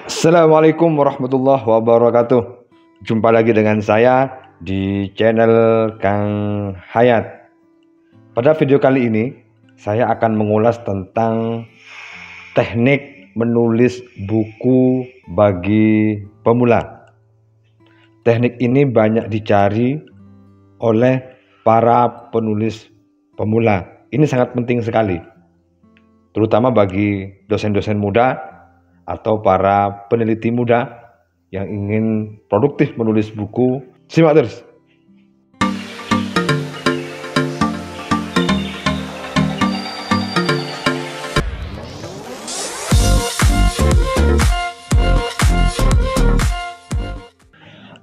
Assalamualaikum warahmatullahi wabarakatuh. Jumpa lagi dengan saya di channel Kang Hayat. Pada video kali ini saya akan mengulas tentang teknik menulis buku bagi pemula. Teknik ini banyak dicari oleh para penulis pemula. Ini sangat penting sekali, terutama bagi dosen-dosen muda atau para peneliti muda yang ingin produktif menulis buku. Simak terus.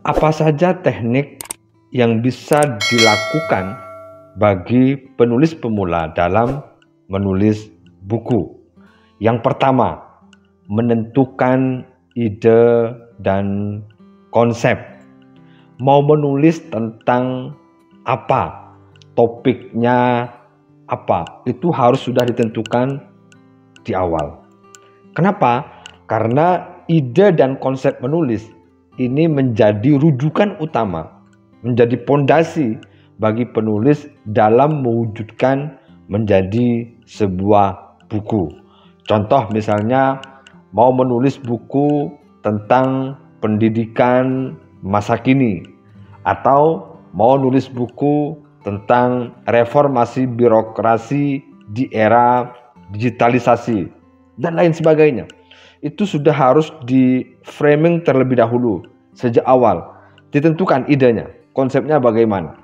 Apa saja teknik yang bisa dilakukan bagi penulis pemula dalam menulis buku? Yang pertama, menentukan ide dan konsep. Mau menulis tentang apa, topiknya apa, itu harus sudah ditentukan di awal. Kenapa? Karena ide dan konsep menulis ini menjadi rujukan utama, menjadi pondasi bagi penulis dalam mewujudkan menjadi sebuah buku. Contoh misalnya, mau menulis buku tentang pendidikan masa kini, atau mau nulis buku tentang reformasi birokrasi di era digitalisasi, dan lain sebagainya. Itu sudah harus di framing terlebih dahulu, sejak awal. Ditentukan idenya, konsepnya bagaimana.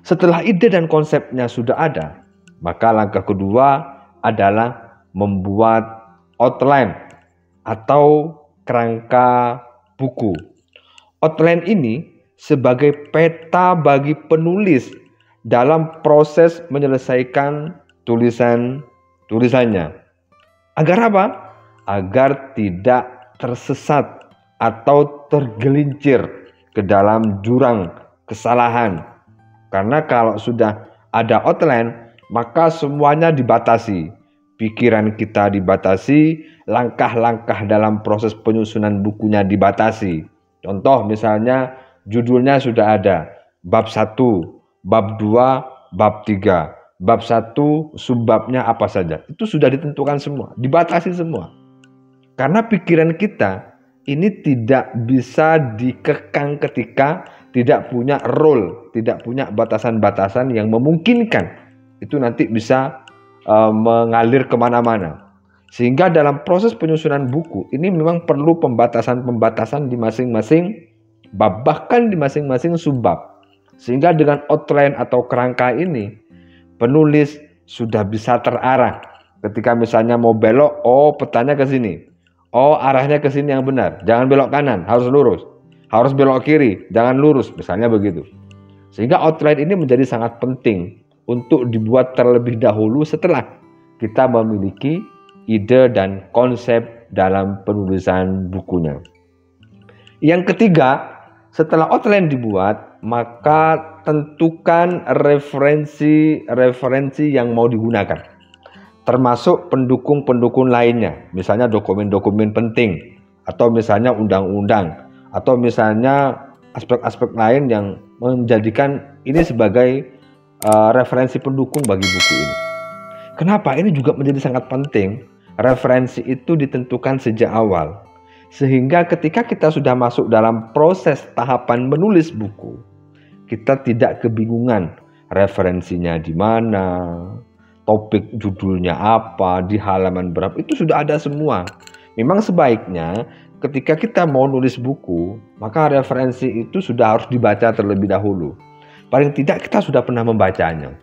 Setelah ide dan konsepnya sudah ada, maka langkah kedua adalah membuat outline atau kerangka buku. Outline ini sebagai peta bagi penulis dalam proses menyelesaikan tulisannya. Agar apa? Agar tidak tersesat atau tergelincir ke dalam jurang kesalahan. Karena kalau sudah ada outline, maka semuanya dibatasi. Pikiran kita dibatasi, langkah-langkah dalam proses penyusunan bukunya dibatasi. Contoh misalnya judulnya sudah ada, bab 1, bab 2, bab 3. Bab 1 subbabnya apa saja. Itu sudah ditentukan semua, dibatasi semua. Karena pikiran kita ini tidak bisa dikekang ketika tidak punya role, tidak punya batasan-batasan yang memungkinkan. Itu nanti bisa mengalir kemana-mana. Sehingga dalam proses penyusunan buku ini memang perlu pembatasan-pembatasan di masing-masing bab, bahkan di masing-masing subbab. Sehingga dengan outline atau kerangka ini, penulis sudah bisa terarah. Ketika misalnya mau belok, oh petanya ke sini. Oh arahnya ke sini yang benar. Jangan belok kanan, harus lurus. Harus belok kiri, jangan lurus. Misalnya begitu. Sehingga outline ini menjadi sangat penting untuk dibuat terlebih dahulu setelah kita memiliki ide dan konsep dalam penulisan bukunya. Yang ketiga, setelah outline dibuat, maka tentukan referensi yang mau digunakan, termasuk pendukung-pendukung lainnya, misalnya dokumen-dokumen penting, atau misalnya undang-undang, atau misalnya aspek-aspek lain yang menjadikan ini sebagai referensi pendukung bagi buku ini. Kenapa? Ini juga menjadi sangat penting. Referensi itu ditentukan sejak awal, sehingga ketika kita sudah masuk dalam proses tahapan menulis buku, kita tidak kebingungan referensinya di mana, topik judulnya apa, di halaman berapa, itu sudah ada semua. Memang sebaiknya ketika kita mau nulis buku, maka referensi itu sudah harus dibaca terlebih dahulu. Paling tidak kita sudah pernah membacanya.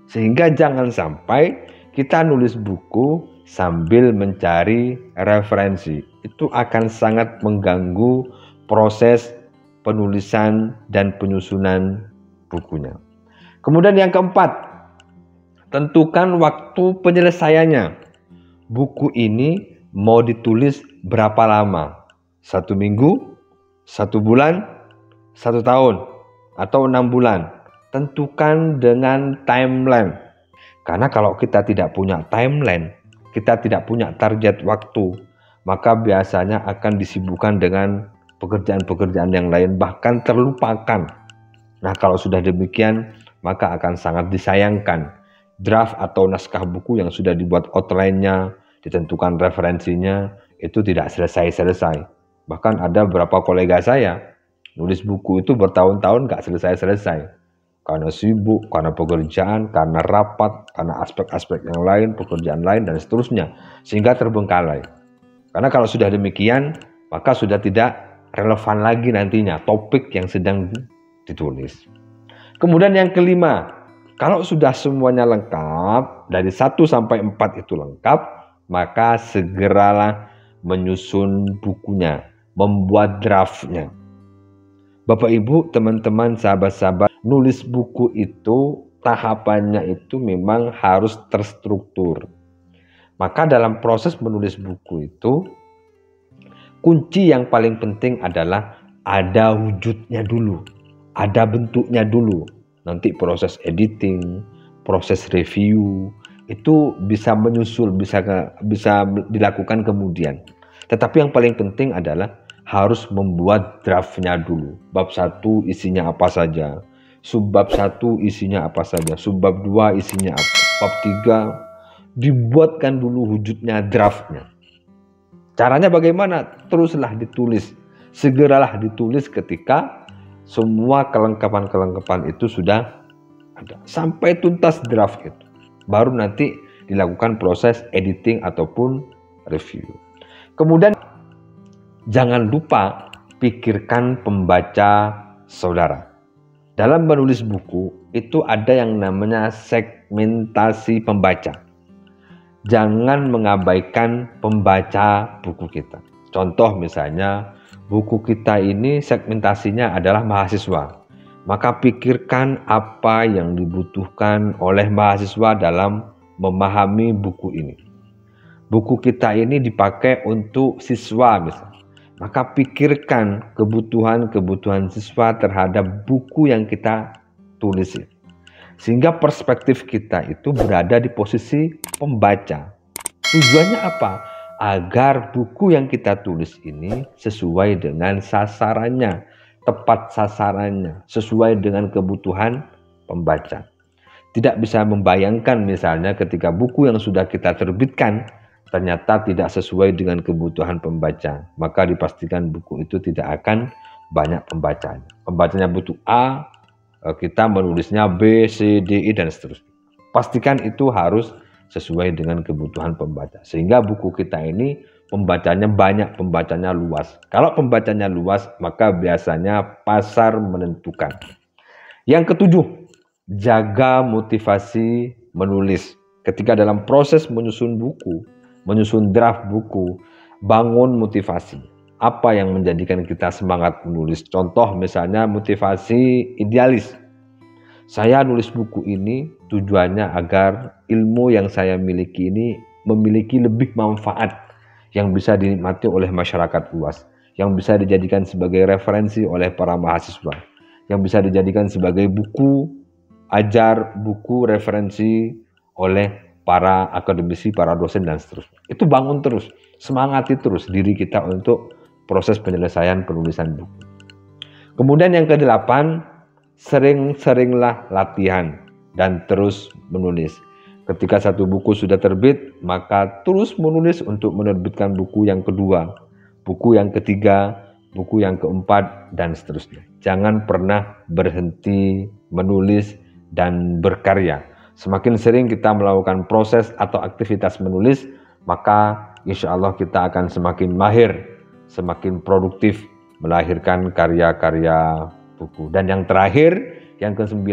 Sehingga jangan sampai kita nulis buku sambil mencari referensi. Itu akan sangat mengganggu proses penulisan dan penyusunan bukunya. Kemudian yang keempat, tentukan waktu penyelesaiannya. Buku ini mau ditulis berapa lama? 1 minggu, 1 bulan, 1 tahun, atau 6 bulan. Tentukan dengan timeline. Karena kalau kita tidak punya timeline, kita tidak punya target waktu, maka biasanya akan disibukkan dengan pekerjaan-pekerjaan yang lain, bahkan terlupakan. Nah, kalau sudah demikian, maka akan sangat disayangkan draft atau naskah buku yang sudah dibuat outline-nya, ditentukan referensinya, itu tidak selesai-selesai. Bahkan ada beberapa kolega saya, nulis buku itu bertahun-tahun nggak selesai-selesai. Karena sibuk, karena pekerjaan, karena rapat, karena aspek-aspek yang lain, pekerjaan lain, dan seterusnya. Sehingga terbengkalai. Karena kalau sudah demikian, maka sudah tidak relevan lagi nantinya topik yang sedang ditulis. Kemudian yang kelima, kalau sudah semuanya lengkap, dari 1 sampai 4 itu lengkap, maka segeralah menyusun bukunya, membuat draftnya. Bapak Ibu, teman-teman, sahabat-sahabat, nulis buku itu tahapannya itu memang harus terstruktur. Maka dalam proses menulis buku itu, kunci yang paling penting adalah ada wujudnya dulu, ada bentuknya dulu. Nanti proses editing, proses review, itu bisa menyusul, bisa dilakukan kemudian. Tetapi yang paling penting adalah harus membuat draftnya dulu. Bab 1 isinya apa saja, subbab 1 isinya apa saja, subbab 2 isinya apa, bab 3, dibuatkan dulu wujudnya, draftnya. Caranya bagaimana? Teruslah ditulis. Segeralah ditulis ketika semua kelengkapan-kelengkapan itu sudah ada. Sampai tuntas draft itu. Baru nanti dilakukan proses editing ataupun review. Kemudian jangan lupa pikirkan pembaca saudara. Dalam menulis buku itu ada yang namanya segmentasi pembaca. Jangan mengabaikan pembaca buku kita. Contoh misalnya, buku kita ini segmentasinya adalah mahasiswa. Maka pikirkan apa yang dibutuhkan oleh mahasiswa dalam memahami buku ini. Buku kita ini dipakai untuk siswa misalnya. Maka pikirkan kebutuhan-kebutuhan siswa terhadap buku yang kita tulis ini. Sehingga perspektif kita itu berada di posisi pembaca. Tujuannya apa? Agar buku yang kita tulis ini sesuai dengan sasarannya, tepat sasarannya, sesuai dengan kebutuhan pembaca. Tidak bisa membayangkan misalnya ketika buku yang sudah kita terbitkan ternyata tidak sesuai dengan kebutuhan pembaca, maka dipastikan buku itu tidak akan banyak pembacanya. Pembacanya butuh A, kita menulisnya B, C, D, E, dan seterusnya. Pastikan itu harus sesuai dengan kebutuhan pembaca. Sehingga buku kita ini pembacanya banyak, pembacanya luas. Kalau pembacanya luas, maka biasanya pasar menentukan. Yang ketujuh, jaga motivasi menulis. Ketika dalam proses menyusun buku, menyusun draft buku, bangun motivasi. Apa yang menjadikan kita semangat menulis? Contoh misalnya motivasi idealis. Saya nulis buku ini tujuannya agar ilmu yang saya miliki ini memiliki lebih manfaat yang bisa dinikmati oleh masyarakat luas, yang bisa dijadikan sebagai referensi oleh para mahasiswa, yang bisa dijadikan sebagai buku ajar, buku referensi oleh para akademisi, para dosen, dan seterusnya. Itu bangun terus, semangati terus diri kita untuk proses penyelesaian penulisan buku. Kemudian yang ke-8, sering-seringlah latihan dan terus menulis. Ketika satu buku sudah terbit, maka terus menulis untuk menerbitkan buku yang kedua, buku yang ketiga, buku yang keempat, dan seterusnya. Jangan pernah berhenti menulis dan berkarya. Semakin sering kita melakukan proses atau aktivitas menulis, maka insya Allah kita akan semakin mahir, semakin produktif melahirkan karya-karya buku. Dan yang terakhir, yang ke-9,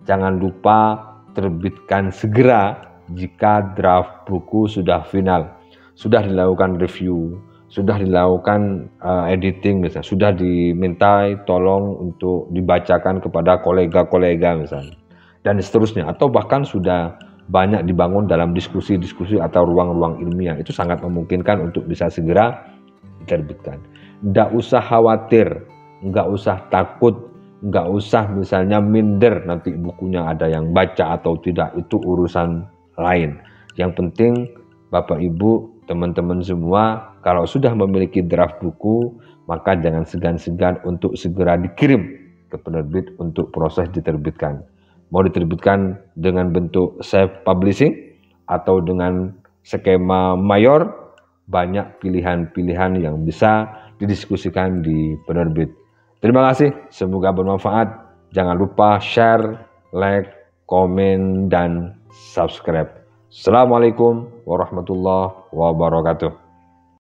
jangan lupa terbitkan segera jika draft buku sudah final, sudah dilakukan review, sudah dilakukan editing misalnya, sudah dimintai tolong untuk dibacakan kepada kolega-kolega misalnya, dan seterusnya, atau bahkan sudah banyak dibangun dalam diskusi-diskusi atau ruang-ruang ilmiah. Itu sangat memungkinkan untuk bisa segera diterbitkan. Nggak usah khawatir, nggak usah takut, nggak usah misalnya minder nanti bukunya ada yang baca atau tidak, itu urusan lain. Yang penting Bapak Ibu teman-teman semua kalau sudah memiliki draft buku, maka jangan segan-segan untuk segera dikirim ke penerbit untuk proses diterbitkan. Mau diterbitkan dengan bentuk self-publishing atau dengan skema mayor, banyak pilihan-pilihan yang bisa didiskusikan di penerbit. Terima kasih, semoga bermanfaat. Jangan lupa share, like, komen, dan subscribe. Assalamualaikum warahmatullahi wabarakatuh.